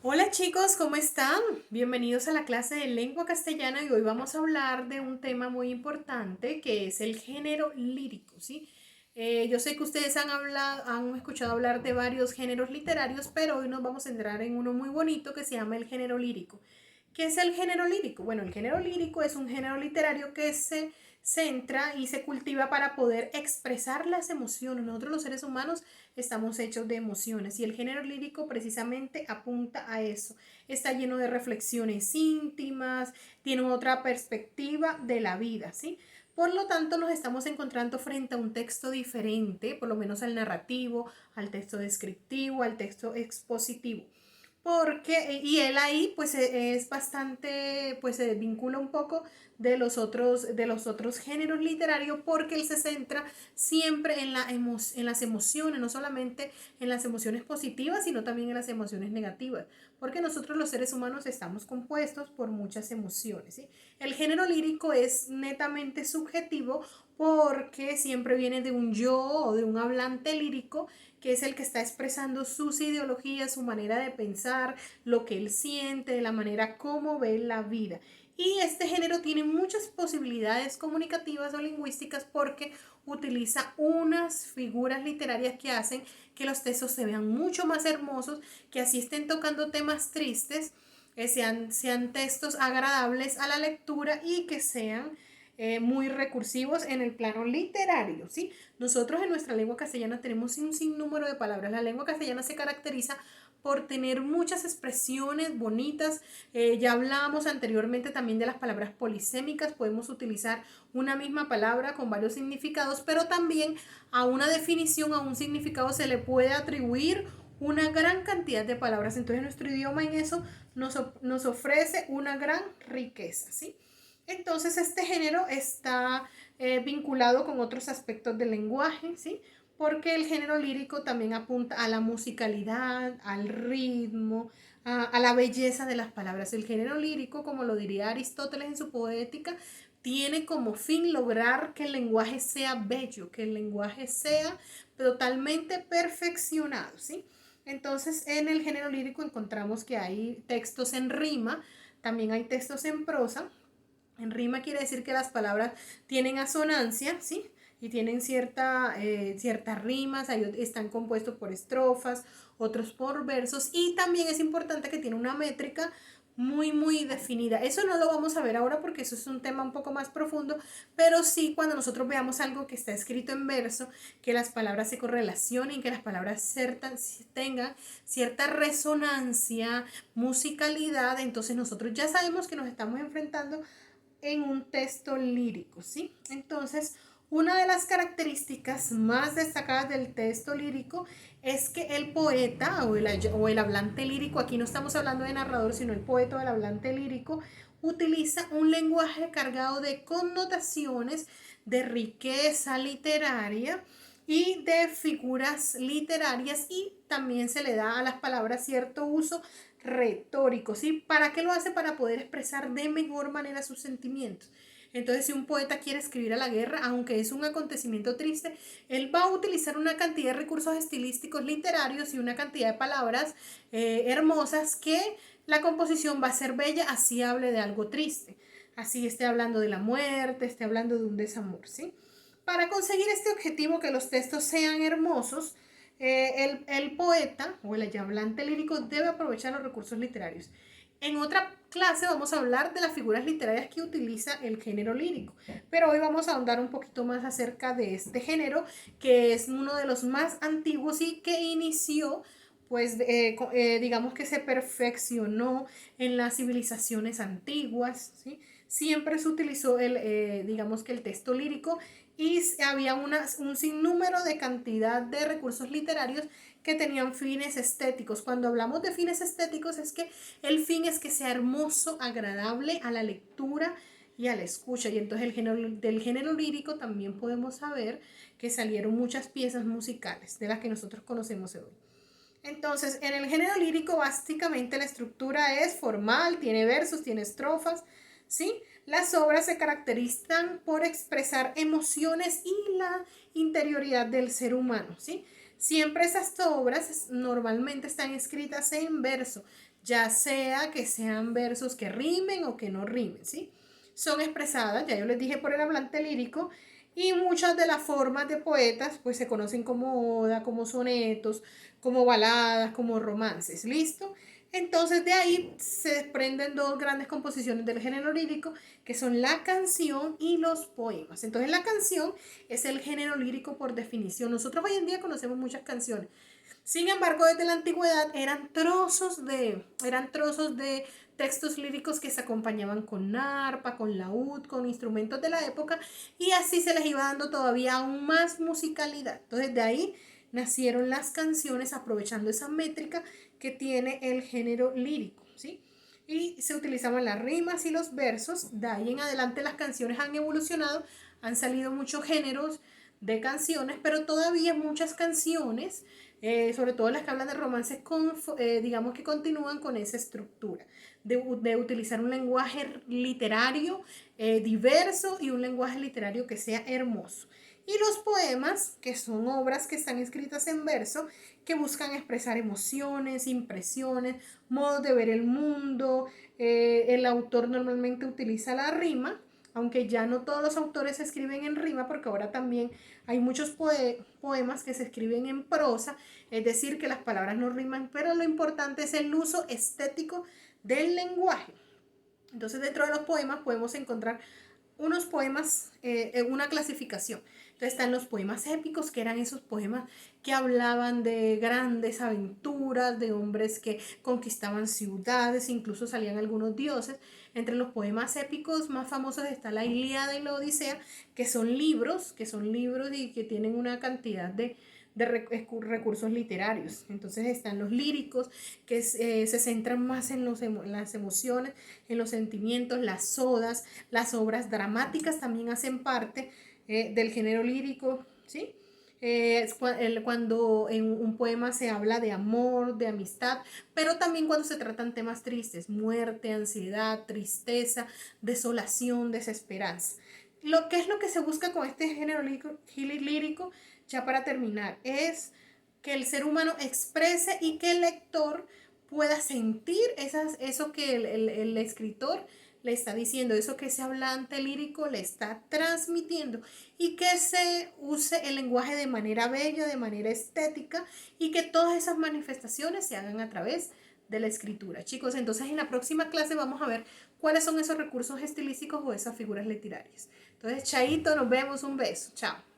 Hola chicos, ¿cómo están? Bienvenidos a la clase de lengua castellana y hoy vamos a hablar de un tema muy importante que es el género lírico, ¿sí? Yo sé que ustedes han escuchado hablar de varios géneros literarios, pero hoy nos vamos a entrar en uno muy bonito que se llama el género lírico. ¿Qué es el género lírico? Bueno, el género lírico es un género literario que se centra y se cultiva para poder expresar las emociones. Nosotros los seres humanos estamos hechos de emociones y el género lírico precisamente apunta a eso. Está lleno de reflexiones íntimas, tiene otra perspectiva de la vida, ¿sí? Por lo tanto, nos estamos encontrando frente a un texto diferente, por lo menos al narrativo, al texto descriptivo, al texto expositivo porque, y él ahí pues es bastante, pues se desvincula un poco de los otros géneros literarios porque él se centra siempre en las emociones, no solamente en las emociones positivas, sino también en las emociones negativas, porque nosotros los seres humanos estamos compuestos por muchas emociones, ¿sí? El género lírico es netamente subjetivo porque siempre viene de un yo o de un hablante lírico que es el que está expresando sus ideologías, su manera de pensar, lo que él siente, la manera como ve la vida. Y este género tiene muchas posibilidades comunicativas o lingüísticas porque utiliza unas figuras literarias que hacen que los textos se vean mucho más hermosos, que así estén tocando temas tristes, sean textos agradables a la lectura y que sean muy recursivos en el plano literario, ¿sí? Nosotros en nuestra lengua castellana tenemos un sinnúmero de palabras. La lengua castellana se caracteriza por tener muchas expresiones bonitas. Ya hablábamos anteriormente también de las palabras polisémicas. Podemos utilizar una misma palabra con varios significados, pero también a una definición, a un significado se le puede atribuir una gran cantidad de palabras. Entonces nuestro idioma en eso nos ofrece una gran riqueza, ¿sí? Entonces este género está vinculado con otros aspectos del lenguaje, ¿sí? Porque el género lírico también apunta a la musicalidad, al ritmo, a la belleza de las palabras. El género lírico, como lo diría Aristóteles en su poética, tiene como fin lograr que el lenguaje sea bello, que el lenguaje sea totalmente perfeccionado, ¿sí? Entonces, en el género lírico encontramos que hay textos en rima, también hay textos en prosa. En rima quiere decir que las palabras tienen asonancia, ¿sí? Y tienen ciertas rimas, ahí están compuestos por estrofas, otros por versos, y también es importante que tiene una métrica muy definida. Eso no lo vamos a ver ahora porque eso es un tema un poco más profundo, pero sí cuando nosotros veamos algo que está escrito en verso, que las palabras se correlacionen, que las palabras tengan cierta resonancia, musicalidad, entonces nosotros ya sabemos que nos estamos enfrentando en un texto lírico, ¿sí? Entonces, una de las características más destacadas del texto lírico es que el poeta o el hablante lírico, aquí no estamos hablando de narrador, sino el poeta o el hablante lírico, utiliza un lenguaje cargado de connotaciones, de riqueza literaria y de figuras literarias y también se le da a las palabras cierto uso retórico, ¿sí? ¿Para qué lo hace? Para poder expresar de mejor manera sus sentimientos. Entonces, si un poeta quiere escribir a la guerra, aunque es un acontecimiento triste, él va a utilizar una cantidad de recursos estilísticos literarios y una cantidad de palabras hermosas que la composición va a ser bella, así hable de algo triste, así esté hablando de la muerte, esté hablando de un desamor, ¿sí? Para conseguir este objetivo, que los textos sean hermosos, el poeta o el hablante lírico debe aprovechar los recursos literarios. En otra clase vamos a hablar de las figuras literarias que utiliza el género lírico, pero hoy vamos a ahondar un poquito más acerca de este género, que es uno de los más antiguos y que inició pues digamos que se perfeccionó en las civilizaciones antiguas, ¿sí? Siempre se utilizó digamos que el texto lírico y había un sinnúmero de cantidad de recursos literarios que tenían fines estéticos. Cuando hablamos de fines estéticos es que el fin es que sea hermoso, agradable a la lectura y a la escucha. Y entonces del género lírico también podemos saber que salieron muchas piezas musicales de las que nosotros conocemos hoy. Entonces, en el género lírico, básicamente la estructura es formal, tiene versos, tiene estrofas, ¿sí? Las obras se caracterizan por expresar emociones y la interioridad del ser humano, ¿sí? Siempre esas obras normalmente están escritas en verso, ya sea que sean versos que rimen o que no rimen, ¿sí? Son expresadas, ya yo les dije, por el hablante lírico, y muchas de las formas de poetas pues se conocen como oda, como sonetos, como baladas, como romances, ¿listo? Entonces de ahí se desprenden dos grandes composiciones del género lírico, que son la canción y los poemas. Entonces la canción es el género lírico por definición. Nosotros hoy en día conocemos muchas canciones. Sin embargo, desde la antigüedad eran trozos de textos líricos que se acompañaban con arpa, con laúd, con instrumentos de la época, y así se les iba dando todavía aún más musicalidad. Entonces de ahí nacieron las canciones aprovechando esa métrica que tiene el género lírico, ¿sí? Y se utilizaban las rimas y los versos. De ahí en adelante las canciones han evolucionado, han salido muchos géneros de canciones, pero todavía muchas canciones, sobre todo las que hablan de romances, digamos que continúan con esa estructura de utilizar un lenguaje literario diverso y un lenguaje literario que sea hermoso. Y los poemas, que son obras que están escritas en verso, que buscan expresar emociones, impresiones, modos de ver el mundo. El autor normalmente utiliza la rima, aunque ya no todos los autores escriben en rima, porque ahora también hay muchos poemas que se escriben en prosa, es decir, que las palabras no riman, pero lo importante es el uso estético del lenguaje. Entonces, dentro de los poemas podemos encontrar unos poemas en una clasificación. Entonces están los poemas épicos, que eran esos poemas que hablaban de grandes aventuras, de hombres que conquistaban ciudades, incluso salían algunos dioses. Entre los poemas épicos más famosos está la Ilíada y la Odisea, que son libros y que tienen una cantidad de recursos literarios. Entonces están los líricos, que se centran más en las emociones, en los sentimientos, las odas, las obras dramáticas también hacen parte del género lírico, ¿sí? Cuando en un poema se habla de amor, de amistad, pero también cuando se tratan temas tristes, muerte, ansiedad, tristeza, desolación, desesperanza. ¿Qué es lo que se busca con este género lírico? Ya para terminar, es que el ser humano exprese y que el lector pueda sentir eso que el escritor le está diciendo, eso que ese hablante lírico le está transmitiendo, y que se use el lenguaje de manera bella, de manera estética, y que todas esas manifestaciones se hagan a través de la escritura. Chicos, entonces en la próxima clase vamos a ver cuáles son esos recursos estilísticos o esas figuras literarias. Entonces, chaito, nos vemos, un beso, chao.